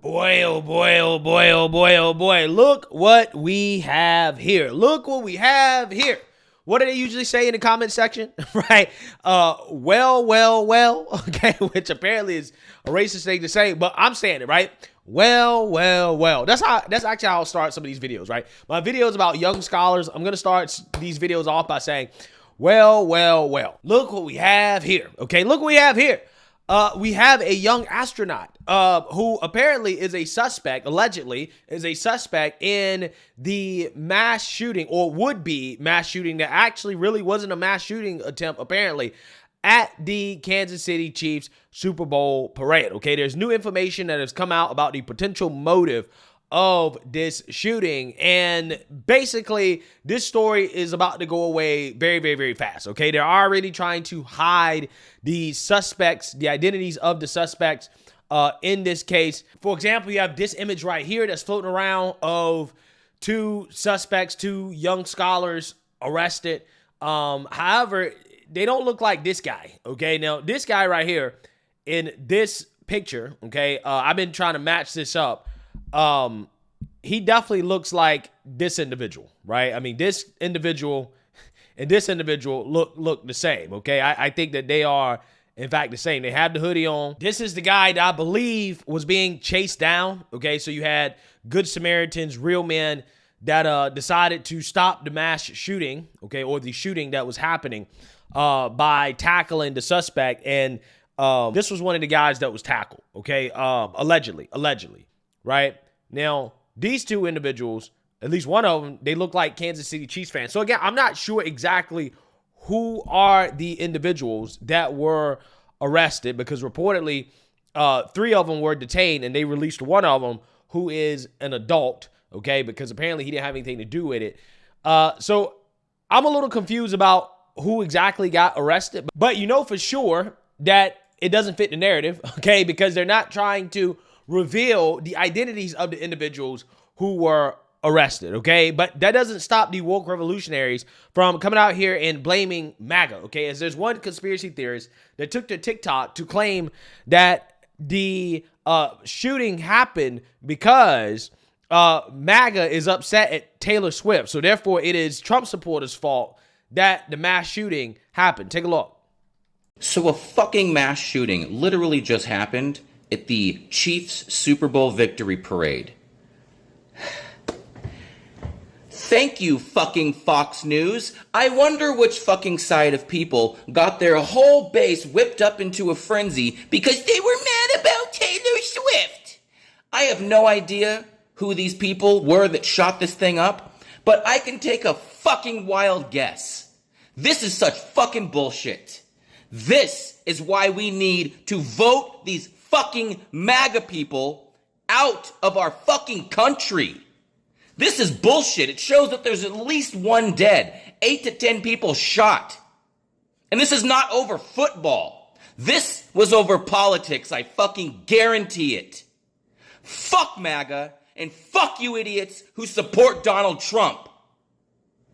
Boy, oh boy, oh boy, oh boy, oh boy. Look what we have here. Look what we have here. What do they usually say in the comment section? Right? Well. Okay, which apparently is a racist thing to say, but I'm saying it, right? Well. That's actually how I'll start some of these videos, right? My videos about young scholars, I'm gonna start these videos off by saying, well. Look what we have here. Okay, look what we have here. We have a young astronaut who apparently is a suspect, allegedly is a suspect in the mass shooting, or would be mass shooting, that actually really wasn't a mass shooting attempt, apparently, at the Kansas City Chiefs Super Bowl parade. Okay, there's new information that has come out about the potential motive of this shooting, and basically this story is about to go away very fast. Okay, they're already trying to hide the suspects, the identities of the suspects in this case. For example, you have this image right here that's floating around of two suspects, two young scholars arrested. However, they don't look like this guy. Okay, now this guy right here in this picture, okay, I've been trying to match this up. He definitely looks like this individual, right? I mean, this individual and this individual look the same, okay? I think that they are, in fact, the same. They have the hoodie on. This is the guy that I believe was being chased down, okay? So you had Good Samaritans, real men that decided to stop the mass shooting, okay, or the shooting that was happening by tackling the suspect. And this was one of the guys that was tackled, okay? Allegedly, right? Now, these two individuals, at least one of them, they look like Kansas City Chiefs fans. So again, I'm not sure exactly who are the individuals that were arrested, because reportedly 3 of them were detained, and they released one of them who is an adult, okay, because apparently he didn't have anything to do with it. So I'm a little confused about who exactly got arrested, but you know for sure that it doesn't fit the narrative, okay, because they're not trying to reveal the identities of the individuals who were arrested, okay? But that doesn't stop the woke revolutionaries from coming out here and blaming MAGA, okay? As there's one conspiracy theorist that took to TikTok to claim that the shooting happened because MAGA is upset at Taylor Swift. So therefore, it is Trump supporters' fault that the mass shooting happened. Take a look. So a fucking mass shooting literally just happened at the Chiefs Super Bowl victory parade. Thank you, fucking Fox News. I wonder which fucking side of people got their whole base whipped up into a frenzy because they were mad about Taylor Swift. I have no idea who these people were that shot this thing up, but I can take a fucking wild guess. This is such fucking bullshit. This is why we need to vote these fucking MAGA people out of our fucking country. This is bullshit. It shows that there's at least one dead, 8 to 10 people shot. And this is not over football. This was over politics. I fucking guarantee it. Fuck MAGA and fuck you idiots who support Donald Trump.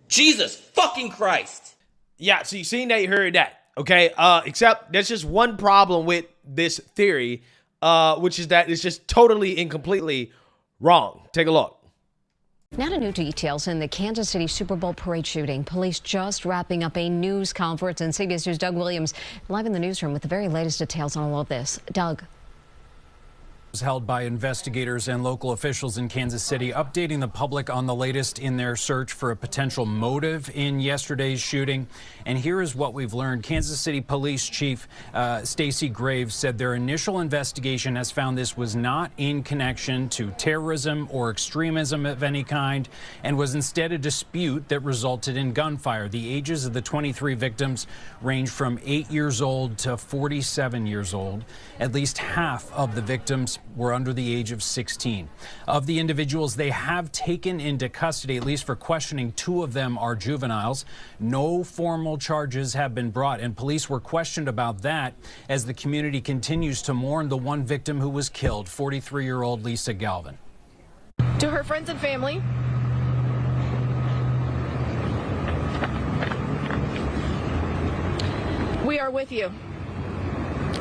Jesus fucking Christ. Yeah, so you seen that, you heard that. Okay, except there's just one problem with this theory, which is that it's just totally and completely wrong. Take a look. Now to new details in the Kansas City Super Bowl parade shooting. Police just wrapping up a news conference, and CBS News' Doug Williams live in the newsroom with the very latest details on all of this. Doug. Was held by investigators and local officials in Kansas City, updating the public on the latest in their search for a potential motive in yesterday's shooting. And here is what we've learned. Kansas City Police Chief Stacey Graves said their initial investigation has found this was not in connection to terrorism or extremism of any kind, and was instead a dispute that resulted in gunfire. The ages of the 23 victims range from 8 years old to 47 years old. At least half of the victims were under the age of 16. Of the individuals they have taken into custody, at least for questioning, 2 of them are juveniles. No formal charges have been brought, and police were questioned about that as the community continues to mourn the one victim who was killed, 43-year-old Lisa Galvin. To her friends and family, we are with you,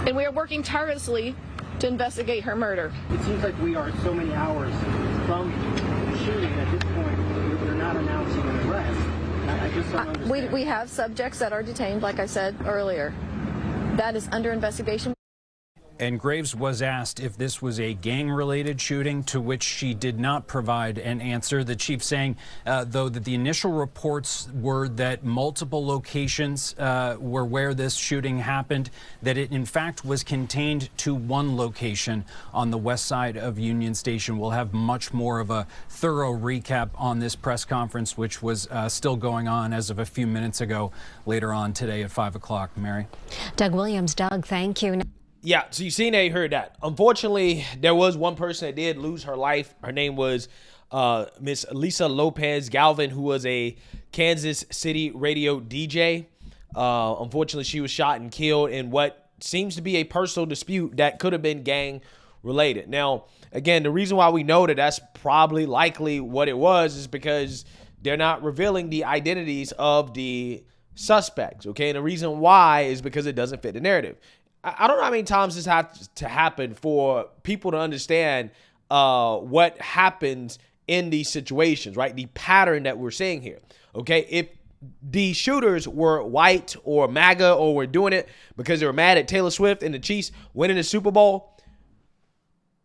and we are working tirelessly to investigate her murder. It seems like we are so many hours from the shooting at this point, they're not announcing an arrest. I just don't understand. We have subjects that are detained, like I said earlier. That is under investigation. And Graves was asked if this was a gang-related shooting, to which she did not provide an answer. The chief saying, though, that the initial reports were that multiple locations were where this shooting happened, that it in fact was contained to one location on the west side of Union Station. We'll have much more of a thorough recap on this press conference, which was still going on as of a few minutes ago, later on today at 5 o'clock. Mary? Doug Williams. Doug, thank you. Yeah, so you seen that, you heard that. Unfortunately, there was one person that did lose her life. Her name was Miss Lisa Lopez Galvin, who was a Kansas City radio DJ. Unfortunately, she was shot and killed in what seems to be a personal dispute that could have been gang related. Now, again, the reason why we know that that's probably likely what it was is because they're not revealing the identities of the suspects, okay? And the reason why is because it doesn't fit the narrative. I don't know how many times this has to happen for people to understand what happens in these situations, right? The pattern that we're seeing here, okay? If the shooters were white or MAGA or were doing it because they were mad at Taylor Swift and the Chiefs winning the Super Bowl,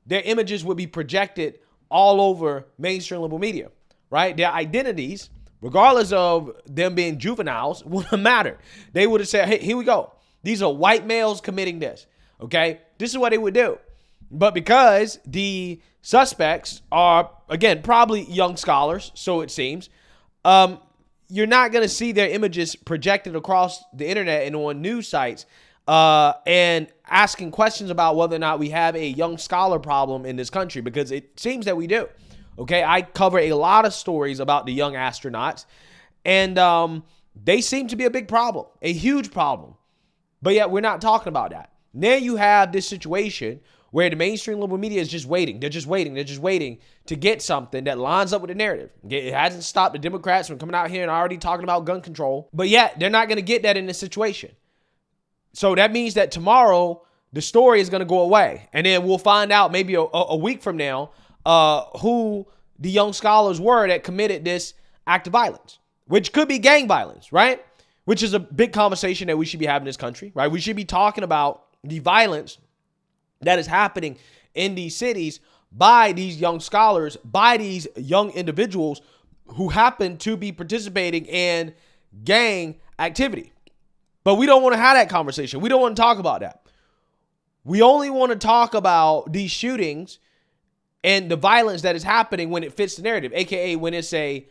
their images would be projected all over mainstream liberal media, right? Their identities, regardless of them being juveniles, wouldn't matter. They would have said, hey, here we go. These are white males committing this, okay? This is what they would do. But because the suspects are, again, probably young scholars, so it seems, you're not going to see their images projected across the internet and on news sites and asking questions about whether or not we have a young scholar problem in this country, because it seems that we do, okay? I cover a lot of stories about the young astronauts, and they seem to be a big problem, a huge problem. But yet we're not talking about that. Now you have this situation where the mainstream liberal media is just waiting. They're just waiting. They're just waiting to get something that lines up with the narrative. It hasn't stopped the Democrats from coming out here and already talking about gun control. But yet they're not going to get that in this situation. So that means that tomorrow the story is going to go away. And then we'll find out maybe a week from now who the young scholars were that committed this act of violence, which could be gang violence, right? Which is a big conversation that we should be having in this country, right? We should be talking about the violence that is happening in these cities by these young scholars, by these young individuals who happen to be participating in gang activity. But we don't want to have that conversation. We don't want to talk about that. We only want to talk about these shootings and the violence that is happening when it fits the narrative, aka when it's a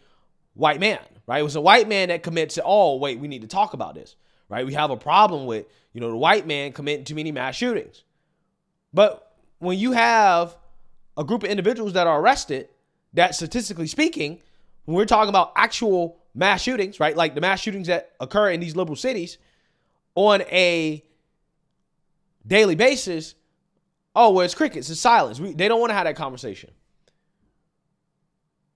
white man, right? It was a white man that commits it. Oh, wait, we need to talk about this, right? We have a problem with, the white man committing too many mass shootings. But when you have a group of individuals that are arrested, that statistically speaking, when we're talking about actual mass shootings, right? Like the mass shootings that occur in these liberal cities on a daily basis, oh, well, it's crickets, it's silence. They don't want to have that conversation.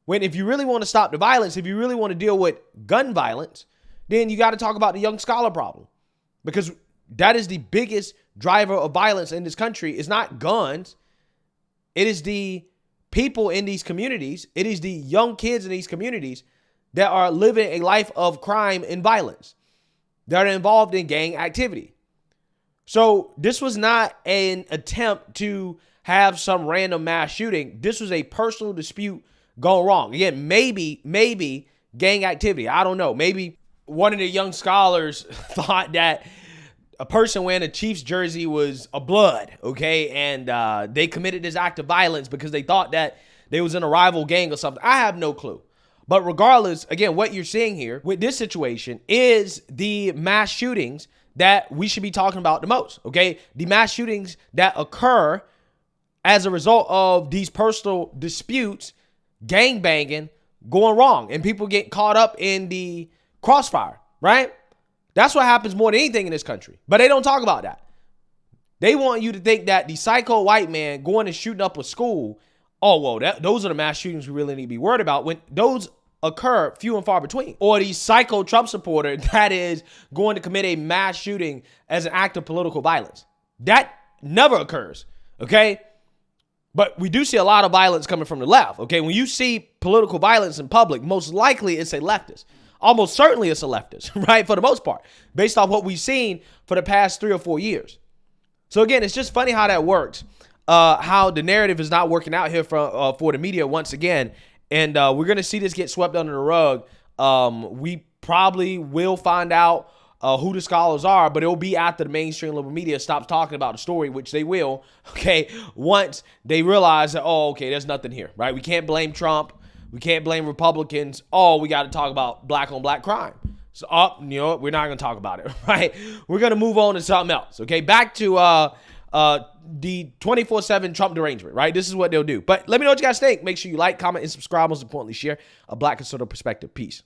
When if you really want to stop the violence, if you really want to deal with gun violence, then you got to talk about the young scholar problem, because that is the biggest driver of violence in this country. It's not guns. It is the people in these communities. It is the young kids in these communities that are living a life of crime and violence, that are involved in gang activity. So this was not an attempt to have some random mass shooting. This was a personal dispute gone wrong. Again, maybe gang activity. I don't know. Maybe one of the young scholars thought that a person wearing a Chiefs jersey was a blood, okay? And they committed this act of violence because they thought that they was in a rival gang or something. I have no clue. But regardless, again, what you're seeing here with this situation is the mass shootings that we should be talking about the most, okay? The mass shootings that occur as a result of these personal disputes, gang banging, going wrong, and people get caught up in the crossfire, right? That's what happens more than anything in this country. But they don't talk about that. They want you to think that the psycho white man going and shooting up a school, oh, well, those are the mass shootings we really need to be worried about, when those occur few and far between. Or the psycho Trump supporter that is going to commit a mass shooting as an act of political violence. That never occurs. okay? But we do see a lot of violence coming from the left, okay? When you see political violence in public, most likely it's a leftist. Almost certainly it's a leftist, right? For the most part, based off what we've seen for the past 3 or 4 years. So again, it's just funny how that works, how the narrative is not working out here for the media once again. And we're going to see this get swept under the rug. We probably will find out who the scholars are, but it'll be after the mainstream liberal media stops talking about the story, which they will, okay, once they realize that, oh, okay, there's nothing here, right? We can't blame Trump. We can't blame Republicans. Oh, we got to talk about black on black crime. So, you know what? We're not going to talk about it, right? We're going to move on to something else, okay? Back to the 24/7 Trump derangement, right? This is what they'll do. But let me know what you guys think. Make sure you like, comment, and subscribe. Most importantly, share a black conservative perspective. Peace.